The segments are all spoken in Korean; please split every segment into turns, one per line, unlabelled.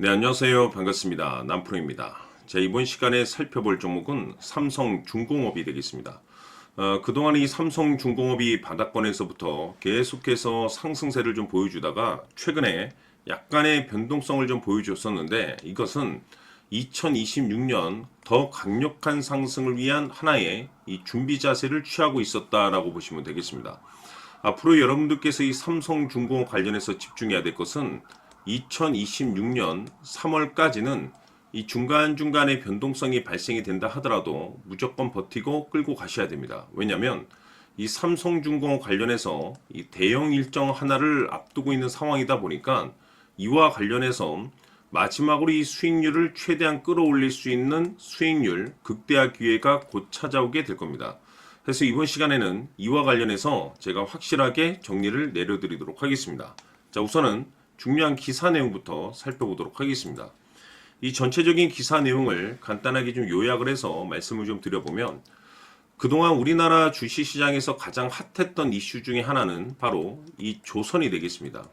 네, 안녕하세요. 반갑습니다. 남프로입니다. 자, 이번 시간에 살펴볼 종목은 삼성중공업이 되겠습니다. 그동안 이 삼성중공업이 바닥권에서부터 계속해서 상승세를 좀 보여주다가 최근에 약간의 변동성을 좀 보여줬었는데 이것은 2026년 더 강력한 상승을 위한 하나의 이 준비 자세를 취하고 있었다라고 보시면 되겠습니다. 앞으로 여러분들께서 이 삼성중공업 관련해서 집중해야 될 것은 2026년 3월까지는 이 중간중간에 변동성이 발생이 된다 하더라도 무조건 버티고 끌고 가셔야 됩니다. 왜냐하면 이 삼성중공업 관련해서 이 대형 일정 하나를 앞두고 있는 상황이다 보니까 이와 관련해서 마지막으로 이 수익률을 최대한 끌어올릴 수 있는 수익률 극대화 기회가 곧 찾아오게 될 겁니다. 그래서 이번 시간에는 이와 관련해서 제가 확실하게 정리를 내려드리도록 하겠습니다. 자, 우선은 중요한 기사 내용부터 살펴보도록 하겠습니다. 이 전체적인 기사 내용을 간단하게 좀 요약을 해서 말씀을 좀 드려보면 그동안 우리나라 주식시장에서 가장 핫했던 이슈 중에 하나는 바로 이 조선이 되겠습니다.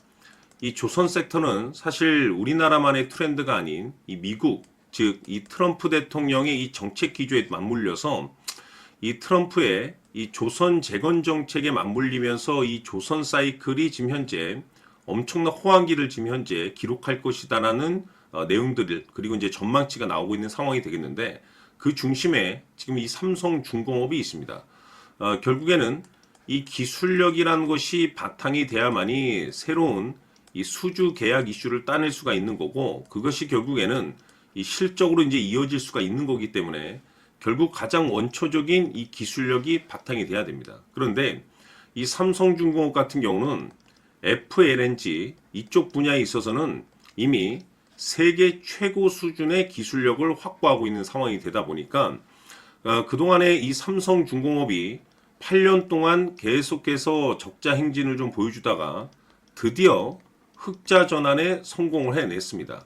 이 조선 섹터는 사실 우리나라만의 트렌드가 아닌 이 미국, 즉 이 트럼프 대통령의 이 정책 기조에 맞물려서 이 트럼프의 이 조선 재건 정책에 맞물리면서 이 조선 사이클이 지금 현재 엄청난 호황기를 지금 현재 기록할 것이다라는 내용들 그리고 이제 전망치가 나오고 있는 상황이 되겠는데 그 중심에 지금 이 삼성중공업이 있습니다. 결국에는 이 기술력이라는 것이 바탕이 돼야만이 새로운 이 수주 계약 이슈를 따낼 수가 있는 거고 그것이 결국에는 이 실적으로 이제 이어질 수가 있는 거기 때문에 결국 가장 원초적인 이 기술력이 바탕이 돼야 됩니다. 그런데 이 삼성중공업 같은 경우는 FLNG 이쪽 분야에 있어서는 이미 세계 최고 수준의 기술력을 확보하고 있는 상황이 되다 보니까 그동안에 이 삼성중공업이 8년 동안 계속해서 적자 행진을 좀 보여주다가 드디어 흑자 전환에 성공을 해냈습니다.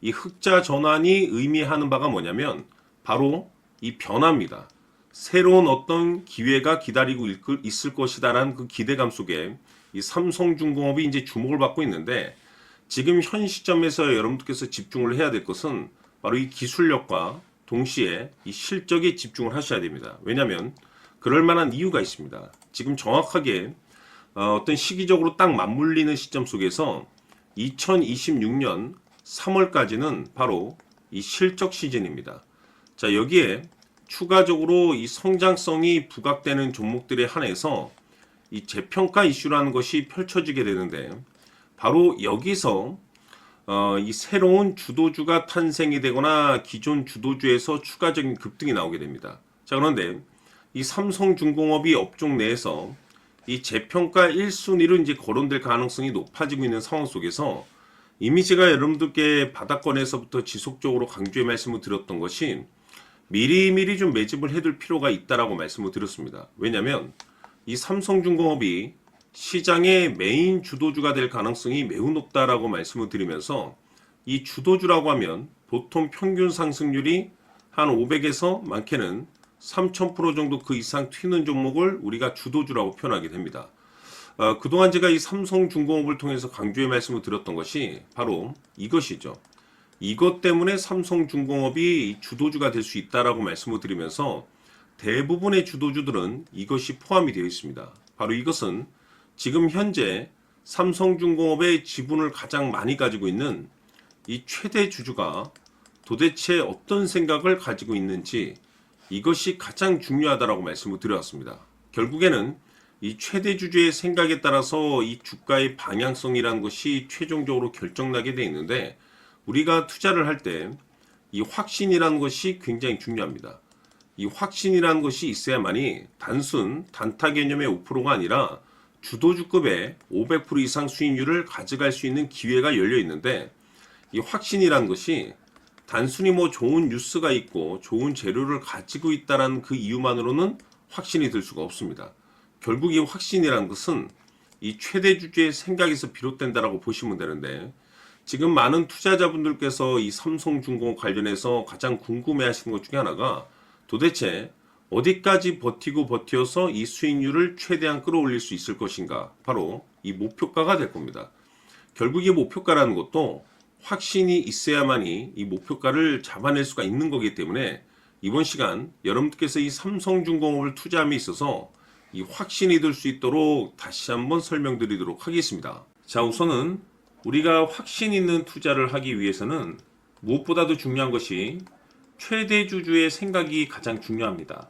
이 흑자 전환이 의미하는 바가 뭐냐면 바로 이 변화입니다. 새로운 어떤 기회가 기다리고 있을 것이다라는 그 기대감 속에 이 삼성중공업이 이제 주목을 받고 있는데 지금 현 시점에서 여러분들께서 집중을 해야 될 것은 바로 이 기술력과 동시에 이 실적에 집중을 하셔야 됩니다. 왜냐하면 그럴 만한 이유가 있습니다. 지금 정확하게 어떤 시기적으로 딱 맞물리는 시점 속에서 2026년 3월까지는 바로 이 실적 시즌입니다. 자, 여기에 추가적으로 이 성장성이 부각되는 종목들에 한해서 이 재평가 이슈라는 것이 펼쳐지게 되는데 바로 여기서 이 새로운 주도주가 탄생이 되거나 기존 주도주에서 추가적인 급등이 나오게 됩니다. 자, 그런데 이 삼성중공업이 업종 내에서 이 재평가 1순위로 이제 거론될 가능성이 높아지고 있는 상황 속에서 이미 제가 여러분들께 바닥권에서부터 지속적으로 강조의 말씀을 드렸던 것이 미리미리 좀 매집을 해둘 필요가 있다라고 말씀을 드렸습니다. 왜냐하면 이 삼성중공업이 시장의 메인 주도주가 될 가능성이 매우 높다라고 말씀을 드리면서 이 주도주라고 하면 보통 평균 상승률이 한 500에서 많게는 3000% 정도 그 이상 튀는 종목을 우리가 주도주라고 표현하게 됩니다. 그동안 제가 이 삼성중공업을 통해서 강조의 말씀을 드렸던 것이 바로 이것이죠. 이것 때문에 삼성중공업이 주도주가 될 수 있다라고 말씀을 드리면서 대부분의 주도주들은 이것이 포함이 되어 있습니다. 바로 이것은 지금 현재 삼성중공업의 지분을 가장 많이 가지고 있는 이 최대 주주가 도대체 어떤 생각을 가지고 있는지 이것이 가장 중요하다라고 말씀을 드려왔습니다. 결국에는 이 최대 주주의 생각에 따라서 이 주가의 방향성이라는 것이 최종적으로 결정나게 되어 있는데 우리가 투자를 할 때 이 확신이라는 것이 굉장히 중요합니다. 이 확신이라는 것이 있어야만이 단순 단타 개념의 5%가 아니라 주도주급의 500% 이상 수익률을 가져갈 수 있는 기회가 열려 있는데 이 확신이라는 것이 단순히 뭐 좋은 뉴스가 있고 좋은 재료를 가지고 있다라는 그 이유만으로는 확신이 들 수가 없습니다. 결국 이 확신이라는 것은 이 최대 주주의 생각에서 비롯된다라고 보시면 되는데 지금 많은 투자자분들께서 이 삼성중공업 관련해서 가장 궁금해하시는 것 중에 하나가 도대체 어디까지 버텨서 이 수익률을 최대한 끌어올릴 수 있을 것인가 바로 이 목표가가 될 겁니다. 결국 이 목표가라는 것도 확신이 있어야만이 이 목표가를 잡아낼 수가 있는 거기 때문에 이번 시간 여러분들께서 이 삼성중공업을 투자함에 있어서 이 확신이 들 수 있도록 다시 한번 설명드리도록 하겠습니다. 자, 우선은 우리가 확신 있는 투자를 하기 위해서는 무엇보다도 중요한 것이 최대주주의 생각이 가장 중요합니다.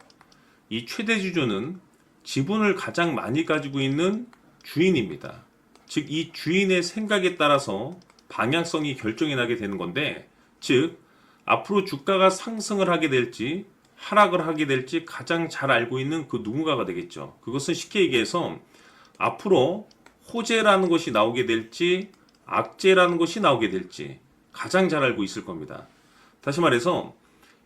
이 최대주주는 지분을 가장 많이 가지고 있는 주인입니다. 즉, 이 주인의 생각에 따라서 방향성이 결정이 나게 되는 건데, 즉 앞으로 주가가 상승을 하게 될지 하락을 하게 될지 가장 잘 알고 있는 그 누군가가 되겠죠. 그것은 쉽게 얘기해서 앞으로 호재라는 것이 나오게 될지 악재라는 것이 나오게 될지 가장 잘 알고 있을 겁니다. 다시 말해서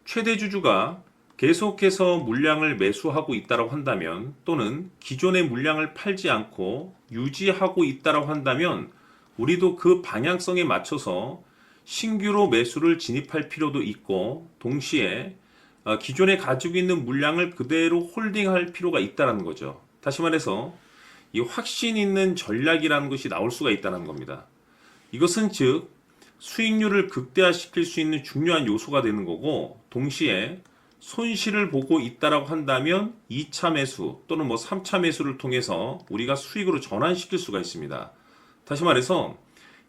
최대 주주가 계속해서 물량을 매수하고 있다고 한다면, 또는 기존의 물량을 팔지 않고 유지하고 있다고 한다면, 우리도 그 방향성에 맞춰서 신규로 매수를 진입할 필요도 있고, 동시에 기존에 가지고 있는 물량을 그대로 홀딩할 필요가 있다는 거죠. 다시 말해서 이 확신 있는 전략이라는 것이 나올 수가 있다는 겁니다. 이것은 즉 수익률을 극대화시킬 수 있는 중요한 요소가 되는 거고, 동시에 손실을 보고 있다라고 한다면 2차 매수 또는 3차 매수를 통해서 우리가 수익으로 전환시킬 수가 있습니다. 다시 말해서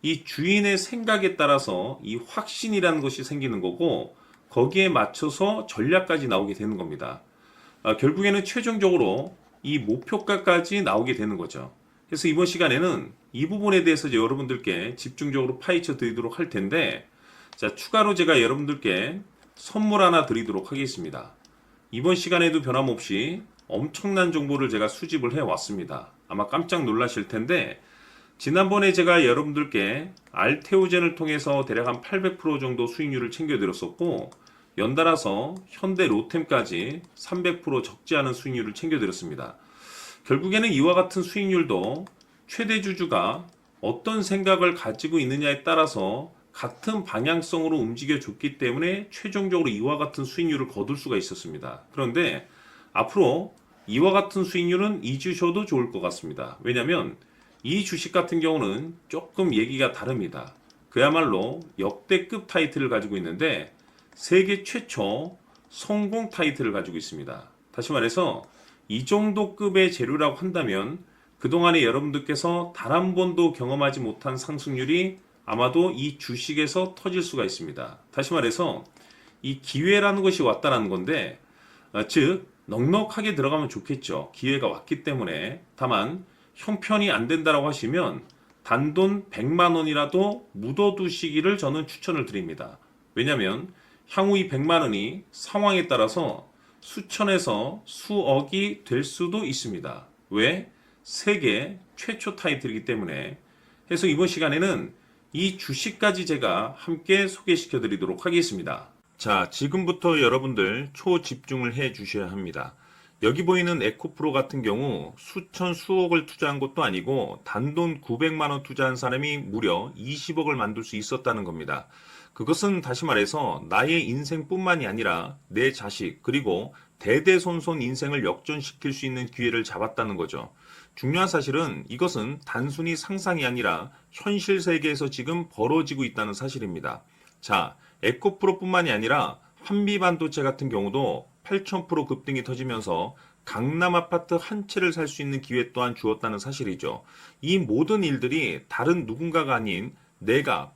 이 주인의 생각에 따라서 이 확신이라는 것이 생기는 거고, 거기에 맞춰서 전략까지 나오게 되는 겁니다. 결국에는 최종적으로 이 목표가까지 나오게 되는 거죠. 그래서 이번 시간에는 이 부분에 대해서 여러분들께 집중적으로 파헤쳐 드리도록 할 텐데, 자, 추가로 제가 여러분들께 선물 하나 드리도록 하겠습니다. 이번 시간에도 변함없이 엄청난 정보를 제가 수집을 해 왔습니다. 아마 깜짝 놀라실 텐데, 지난번에 제가 여러분들께 알테오젠을 통해서 대략 한 800% 정도 수익률을 챙겨드렸었고, 연달아서 현대 로템까지 300% 적지 않은 수익률을 챙겨드렸습니다. 결국에는 이와 같은 수익률도 최대 주주가 어떤 생각을 가지고 있느냐에 따라서 같은 방향성으로 움직여 줬기 때문에 최종적으로 이와 같은 수익률을 거둘 수가 있었습니다. 그런데 앞으로 이와 같은 수익률은 잊으셔도 좋을 것 같습니다. 왜냐하면 이 주식 같은 경우는 조금 얘기가 다릅니다. 그야말로 역대급 타이틀을 가지고 있는데 세계 최초 성공 타이틀을 가지고 있습니다. 다시 말해서 이 정도 급의 재료라고 한다면 그동안에 여러분들께서 단 한 번도 경험하지 못한 상승률이 아마도 이 주식에서 터질 수가 있습니다. 다시 말해서 이 기회라는 것이 왔다는 건데, 즉 넉넉하게 들어가면 좋겠죠. 기회가 왔기 때문에. 다만 형편이 안 된다라고 하시면 단돈 100만 원이라도 묻어두시기를 저는 추천을 드립니다. 왜냐하면 향후 이 100만 원이 상황에 따라서 수천에서 수억이 될 수도 있습니다. 왜? 세계 최초 타이틀이기 때문에. 해서 이번 시간에는 이 주식까지 제가 함께 소개시켜 드리도록 하겠습니다. 자, 지금부터 여러분들 초집중을 해 주셔야 합니다. 여기 보이는 에코프로 같은 경우 수천 수억을 투자한 것도 아니고 단돈 900만 원 투자한 사람이 무려 20억을 만들 수 있었다는 겁니다. 그것은 다시 말해서 나의 인생뿐만이 아니라 내 자식 그리고 대대손손 인생을 역전시킬 수 있는 기회를 잡았다는 거죠. 중요한 사실은 이것은 단순히 상상이 아니라 현실 세계에서 지금 벌어지고 있다는 사실입니다. 자, 에코프로뿐만이 아니라 한미반도체 같은 경우도 8,000% 급등이 터지면서 강남 아파트 한 채를 살 수 있는 기회 또한 주었다는 사실이죠. 이 모든 일들이 다른 누군가가 아닌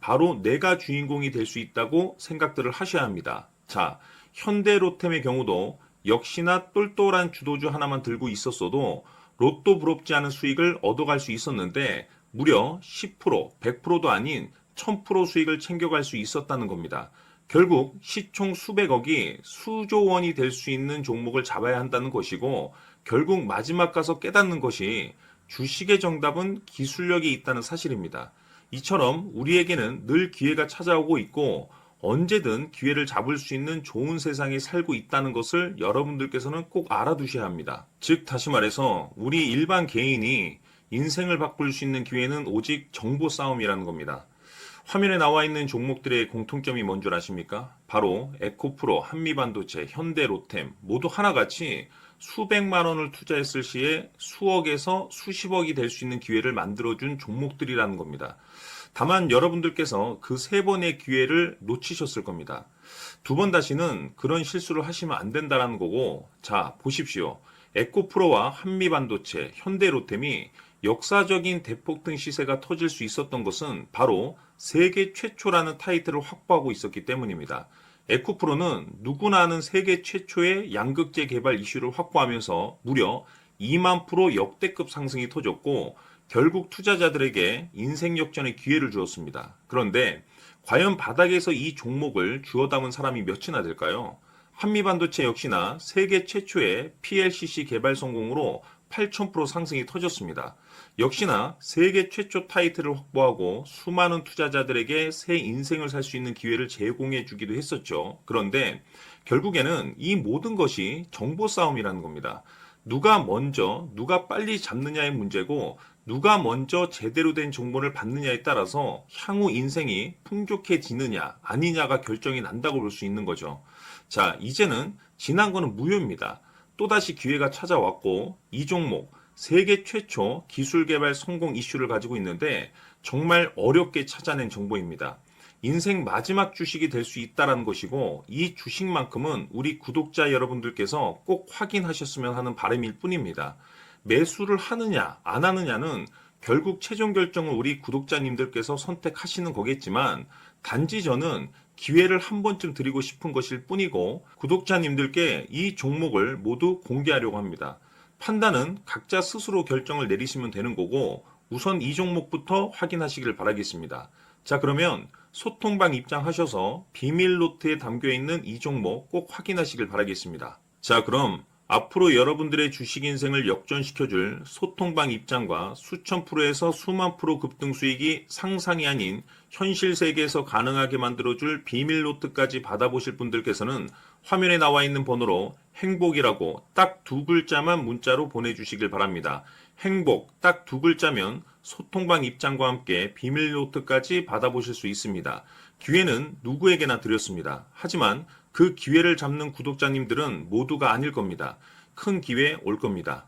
바로 내가 주인공이 될 수 있다고 생각들을 하셔야 합니다. 자, 현대로템의 경우도 역시나 똘똘한 주도주 하나만 들고 있었어도 로또 부럽지 않은 수익을 얻어갈 수 있었는데 무려 10%, 100%도 아닌 1000% 수익을 챙겨갈 수 있었다는 겁니다. 결국 시총 수백억이 수조 원이 될 수 있는 종목을 잡아야 한다는 것이고, 결국 마지막 가서 깨닫는 것이 주식의 정답은 기술력이 있다는 사실입니다. 이처럼 우리에게는 늘 기회가 찾아오고 있고 언제든 기회를 잡을 수 있는 좋은 세상에 살고 있다는 것을 여러분들께서는 꼭 알아두셔야 합니다. 즉 다시 말해서 우리 일반 개인이 인생을 바꿀 수 있는 기회는 오직 정보 싸움이라는 겁니다. 화면에 나와 있는 종목들의 공통점이 뭔 줄 아십니까? 바로 에코프로, 한미반도체, 현대로템 모두 하나같이 수백만 원을 투자했을 시에 수억에서 수십억이 될 수 있는 기회를 만들어준 종목들이라는 겁니다.
다만 여러분들께서 그 세 번의 기회를 놓치셨을 겁니다. 두 번 다시는 그런 실수를 하시면 안 된다라는 거고, 자, 보십시오. 에코프로와 한미반도체, 현대로템이 역사적인 대폭등 시세가 터질 수 있었던 것은 바로 세계 최초라는 타이틀을 확보하고 있었기 때문입니다. 에코프로는 누구나 아는 세계 최초의 양극재 개발 이슈를 확보하면서 무려 2만 프로 역대급 상승이 터졌고 결국 투자자들에게 인생 역전의 기회를 주었습니다. 그런데 과연 바닥에서 이 종목을 주워 담은 사람이 몇이나 될까요? 한미반도체 역시나 세계 최초의 PLCC 개발 성공으로 8,000% 상승이 터졌습니다. 역시나 세계 최초 타이틀을 확보하고 수많은 투자자들에게 새 인생을 살 수 있는 기회를 제공해 주기도 했었죠. 그런데 결국에는 이 모든 것이 정보 싸움이라는 겁니다. 누가 먼저, 누가 빨리 잡느냐의 문제고 누가 먼저 제대로 된 정보를 받느냐에 따라서 향후 인생이 풍족해지느냐 아니냐가 결정이 난다고 볼 수 있는 거죠. 자, 이제는 지난 거는 무효입니다. 또다시 기회가 찾아왔고 이 종목 세계 최초 기술 개발 성공 이슈를 가지고 있는데 정말 어렵게 찾아낸 정보입니다. 인생 마지막 주식이 될 수 있다는 것이고 이 주식만큼은 우리 구독자 여러분들께서 꼭 확인하셨으면 하는 바람일 뿐입니다. 매수를 하느냐 안 하느냐는 결국 최종 결정을 우리 구독자님들께서 선택하시는 거겠지만 단지 저는 기회를 한 번쯤 드리고 싶은 것일 뿐이고 구독자님들께 이 종목을 모두 공개하려고 합니다. 판단은 각자 스스로 결정을 내리시면 되는 거고 우선 이 종목부터 확인하시길 바라겠습니다. 자, 그러면 소통방 입장하셔서 비밀 노트에 담겨 있는 이 종목 꼭 확인하시길 바라겠습니다. 자, 그럼 앞으로 여러분들의 주식 인생을 역전시켜줄 소통방 입장과 수천 프로에서 수만 프로 급등 수익이 상상이 아닌 현실 세계에서 가능하게 만들어줄 비밀 노트까지 받아보실 분들께서는 화면에 나와 있는 번호로 행복이라고 딱 두 글자만 문자로 보내주시길 바랍니다. 행복 딱 두 글자면 소통방 입장과 함께 비밀 노트까지 받아보실 수 있습니다. 기회는 누구에게나 드렸습니다. 하지만 그 기회를 잡는 구독자님들은 모두가 아닐 겁니다. 큰 기회 올 겁니다.